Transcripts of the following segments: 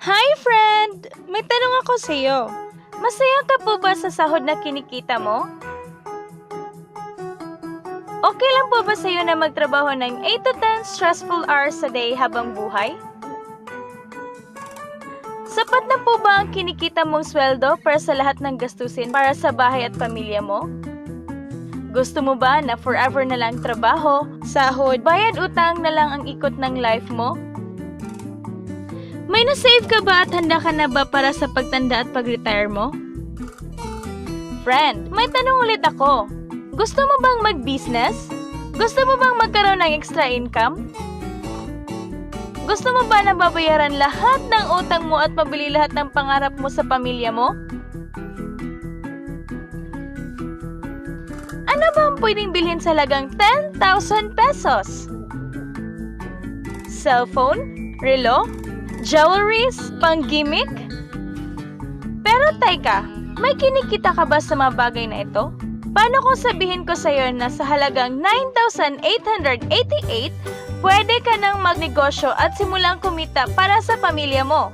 Hi friend! May tanong ako sa'yo. Masaya ka po ba sa sahod na kinikita mo? Okay lang po ba sa'yo na magtrabaho ng 8 to 10 stressful hours a day habang buhay? Sapat na po ba ang kinikita mong sweldo para sa lahat ng gastusin para sa bahay at pamilya mo? Gusto mo ba na forever na lang trabaho, sahod, bayad utang na lang ang ikot ng life mo? May na-save ka ba at handa ka na ba para sa pagtanda at pag-retire mo? Friend, may tanong ulit ako. Gusto mo bang mag-business? Gusto mo bang magkaroon ng extra income? Gusto mo ba na babayaran lahat ng utang mo at mabili lahat ng pangarap mo sa pamilya mo? Ano ba ang pwedeng bilhin sa halagang 10,000 pesos? Cellphone? Relo? Jewelries? Pang-gimmick? Pero teka, may kinikita ka ba sa mga bagay na ito? Paano kung sabihin ko sa'yo na sa halagang 9,888, pwede ka nang magnegosyo at simulang kumita para sa pamilya mo?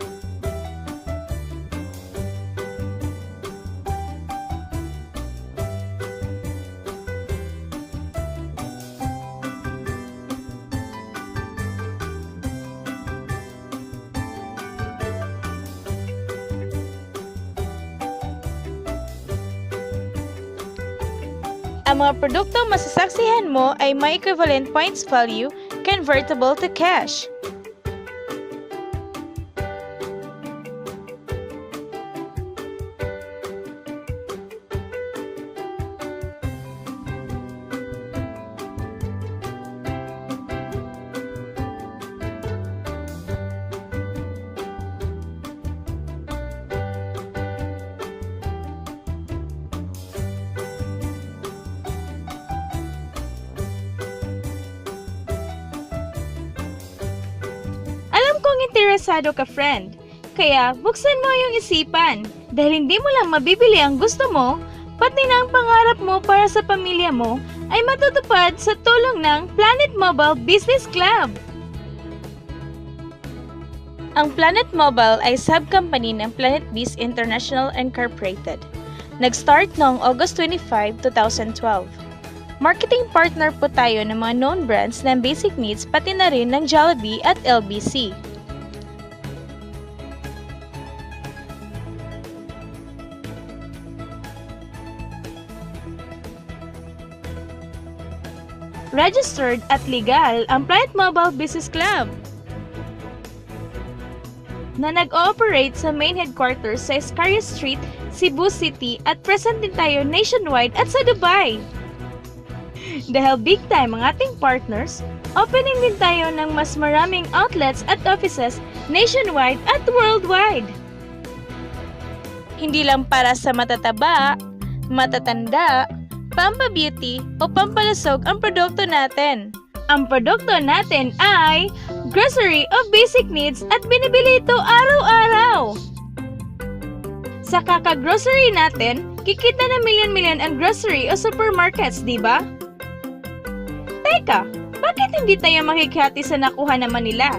Ang mga produktong masasaksihan mo ay may equivalent points value convertible to cash. Interesado ka, friend. Kaya, buksan mo yung isipan. Dahil hindi mo lang mabibili ang gusto mo, pati na ang pangarap mo para sa pamilya mo ay matutupad sa tulong ng Planet Mobile Business Club. Ang Planet Mobile ay sub-company ng Planet Biz International Incorporated. Nag-start noong August 25, 2012. Marketing partner po tayo ng mga known brands ng Basic Needs pati na rin ng Jollibee at LBC. Registered at legal ang Planet Mobile Business Club na nag-ooperate sa main headquarters sa Escaria Street, Cebu City at present din tayo nationwide at sa Dubai. Dahil big time ang ating partners, opening din tayo ng mas maraming outlets at offices nationwide at worldwide. Hindi lang para sa matataba, matatanda, pampa-beauty o pampalusog ang produkto natin. Ang produkto natin ay grocery of basic needs at binibili ito araw-araw. Sa kaka-grocery natin, kikita na milyon-milyon ang grocery o supermarkets, di ba? Teka, bakit hindi tayo makikhati sa nakuha naman nila?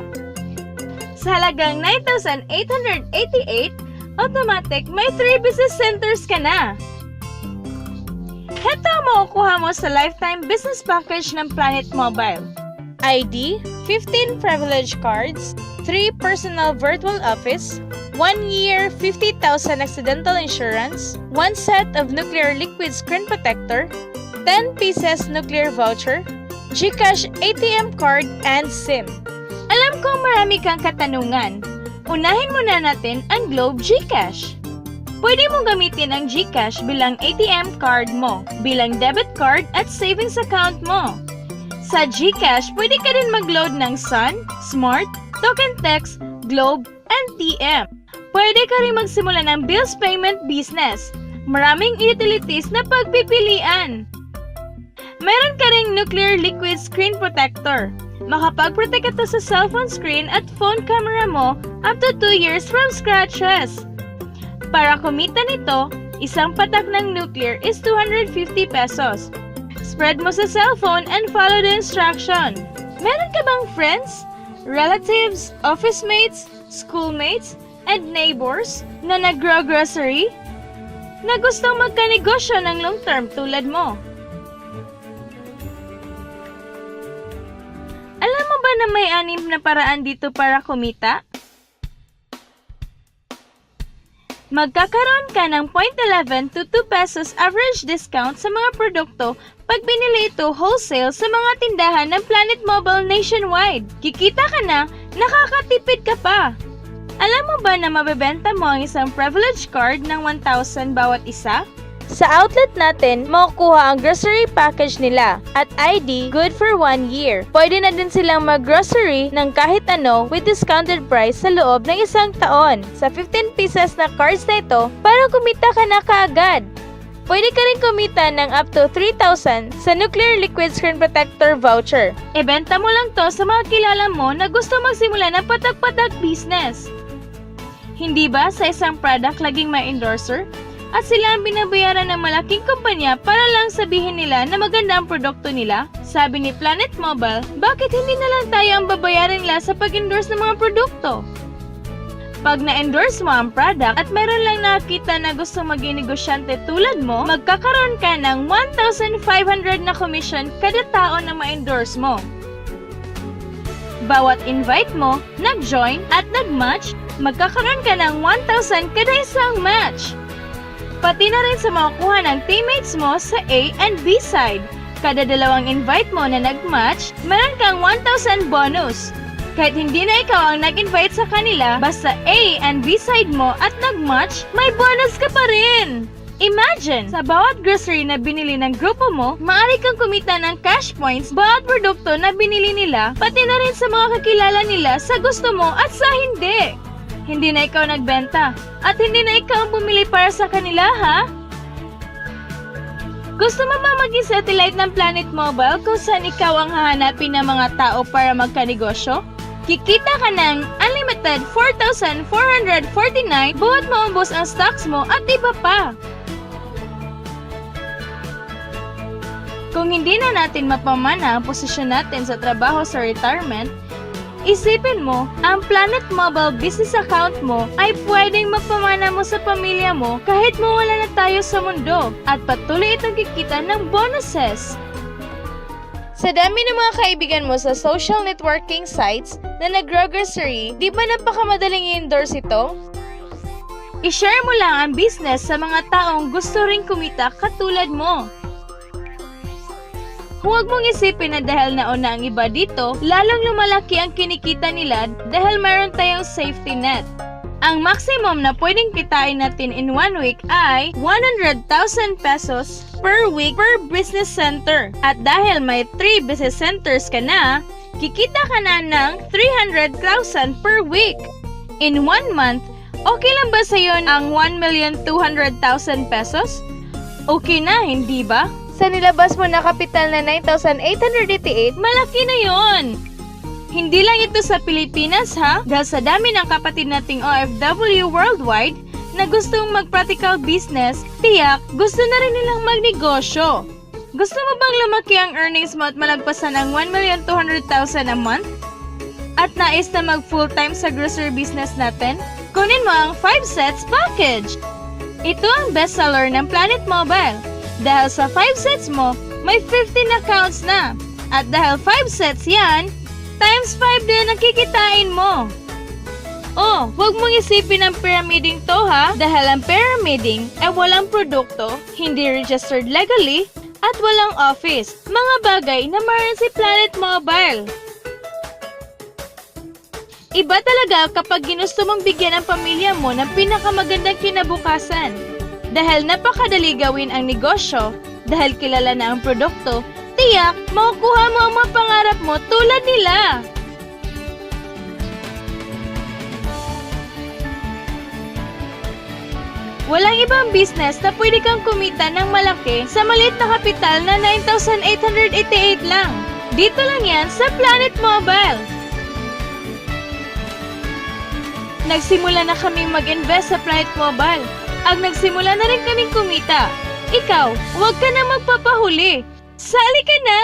Sa halagang 9,888, automatic may 3 business centers ka na. Heto ang makukuha mo sa lifetime business package ng Planet Mobile. ID, 15 privilege cards, 3 personal virtual office, 1 year 50,000 accidental insurance, 1 set of nuclear liquid screen protector, 10 pieces nuclear voucher, GCash ATM card, and SIM. Alam kong marami kang katanungan. Unahin muna natin ang Globe GCash. Pwede mong gamitin ang GCash bilang ATM card mo, bilang debit card at savings account mo. Sa GCash, pwede ka din mag-load ng Sun, Smart, Token Text, Globe, and TM. Pwede ka rin magsimula ng bills payment business. Maraming utilities na pagpipilian. Meron ka ring nuclear liquid screen protector. Makapag-protect ito sa cellphone screen at phone camera mo up to 2 years from scratches. Para kumita nito, isang patak ng nuclear is 250 pesos. Spread mo sa cellphone and follow the instruction. Meron ka bang friends, relatives, office mates, schoolmates, and neighbors na nagro-grocery na gustong magkanegosyo ng long-term tulad mo. Alam mo ba na may 6 na paraan dito para kumita? Magkakaroon ka ng 0.11 to 2 pesos average discount sa mga produkto pag binili ito wholesale sa mga tindahan ng Planet Mobile nationwide. Kikita ka na, nakakatipid ka pa. Alam mo ba na mabebenta mo ang isang privilege card ng 1,000 bawat isa? Sa outlet natin, makukuha ang grocery package nila at ID good for 1 year. Pwede na din silang mag-grocery ng kahit ano with discounted price sa loob ng 1 taon. Sa 15 pieces na cards na ito, para kumita ka na kaagad. Pwede ka rin kumita ng up to 3,000 sa Nuclear Liquid Screen Protector voucher. Ibenta mo lang to sa mga kilala mo na gusto magsimula ng patak-patak business. Hindi ba sa isang product laging may endorser? At sila ang binabayaran ng malaking kumpanya para lang sabihin nila na maganda ang produkto nila? Sabi ni Planet Mobile, bakit hindi na lang tayo ang babayaran nila sa pag-endorse ng mga produkto? Pag na-endorse mo ang product at meron lang nakita na gusto maging negosyante tulad mo, magkakaroon ka ng 1,500 na commission kada tao na ma-endorse mo. Bawat invite mo, nag-join at nag-match, magkakaroon ka ng 1,000 kada isang match. Pati na rin sa makukuha ng teammates mo sa A and B side. Kada 2 invite mo na nag-match, meron kang 1,000 bonus. Kahit hindi na ikaw ang nag-invite sa kanila, basta A and B side mo at nag-match, may bonus ka pa rin! Imagine, sa bawat grocery na binili ng grupo mo, maaari kang kumita ng cash points bawat produkto na binili nila, pati na rin sa mga kakilala nila sa gusto mo at sa hindi. Hindi na ikaw nagbenta, at hindi na ikaw ang bumili para sa kanila, ha? Gusto mo ba maging satellite ng Planet Mobile kung saan ikaw ang hahanapin ng mga tao para magkanegosyo? Kikita ka ng unlimited 4,449 bawat maubos ang stocks mo at iba pa. Kung hindi na natin mapamana ang posisyon natin sa trabaho sa retirement, isipin mo, ang Planet Mobile business account mo ay pwedeng magpamana mo sa pamilya mo kahit mawala na tayo sa mundo at patuloy itong kikita ng bonuses. Sa dami ng mga kaibigan mo sa social networking sites na nag-grocery, di ba napakamadaling i-endorse ito? I-share mo lang ang business sa mga taong gusto ring kumita katulad mo. Huwag mong isipin na dahil nauna ang iba dito, lalong lumalaki ang kinikita nila dahil mayroon tayong safety net. Ang maximum na pwedeng kitain natin in 1 week ay 100,000 pesos per week per business center. At dahil may 3 business centers ka na, kikita ka na ng 300,000 per week. In 1 month, okay lang ba sa iyo ang 1,200,000 pesos? Okay na, hindi ba? Sa nilabas mo na kapital na 9,888, malaki na yon. Hindi lang ito sa Pilipinas, ha? Dahil sa dami ng kapatid nating OFW worldwide na gustong mag-practical business, tiyak gusto na rin nilang magnegosyo. Gusto mo bang lumaki ang earnings mo at malagpasan ang 1,200,000 a month? At nais na mag full-time sa grocery business natin? Kunin mo ang 5 sets package. Ito ang bestseller ng Planet Mobile. Dahil sa 5 sets mo, may 15 accounts na. At dahil 5 sets yan, times 5 din ang kikitain mo. Oh, huwag mong isipin ang pyramiding to, ha? Dahil ang pyramiding ay walang produkto, hindi registered legally, at walang office. Mga bagay na mayroon si Planet Mobile. Iba talaga kapag ginusto mong bigyan ang pamilya mo ng pinakamagandang kinabukasan. Dahil napakadali gawin ang negosyo, dahil kilala na ang produkto, tiyak, makukuha mo ang mga pangarap mo tulad nila. Walang ibang business na pwede kang kumita ng malaki sa maliit na kapital na 9,888 lang. Dito lang yan sa Planet Mobile. Nagsimula na kaming mag-invest sa Planet Mobile. Ang nagsimula na rin kaming kumita. Ikaw, huwag ka na magpapahuli. Sali ka na!